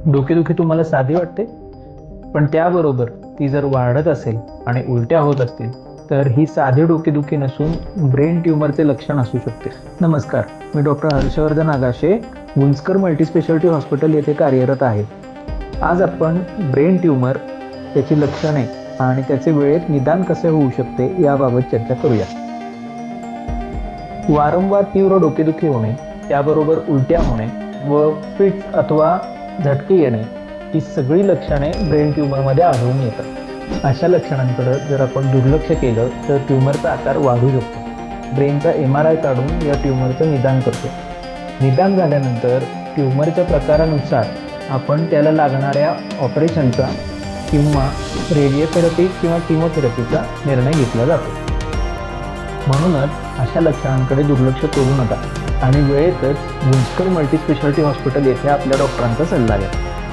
डोकेदुखी तुम्हाला साधी वाटते, पण त्याबरोबर ती जर वाढत असेल आणि उलट्या होत असतील तर ही साधी डोकेदुखी नसून ब्रेन ट्यूमरचे लक्षण असू शकते. नमस्कार, मी doctor Harshvardhan Agashe, Gunjkar multispeciality hospital येथे कार्यरत आहे. आज आपण ब्रेन ट्यूमर, त्याची लक्षणे आणि त्याचे वेळेत निदान कसे होऊ शकते याबाबत चर्चा करूया. वारंवार तीव्र डोकेदुखी होणे, त्याबरोबर उलट्या होणे व फिट्स अथवा झटके येणे ही सगळी लक्षणे ब्रेन ट्यूमरमध्ये आढळून येतात. अशा लक्षणांकडे जर आपण दुर्लक्ष केलं तर ट्यूमरचा आकार वाढू शकतो. ब्रेनचा MRI काढून या ट्यूमरचं निदान करतो. निदान झाल्यानंतर ट्यूमरच्या प्रकारानुसार आपण त्याला लागणाऱ्या ऑपरेशनचा किंवा रेडिओथेरपी किंवा किमोथेरपीचा निर्णय घेतला जातो. म्हणूनच अशा लक्षणांकडे दुर्लक्ष करू नका आणि वेळेतच गुंजकर मल्टीस्पेशालिटी हॉस्पिटल येथे आपल्या डॉक्टरांचा सल्ला घ्या.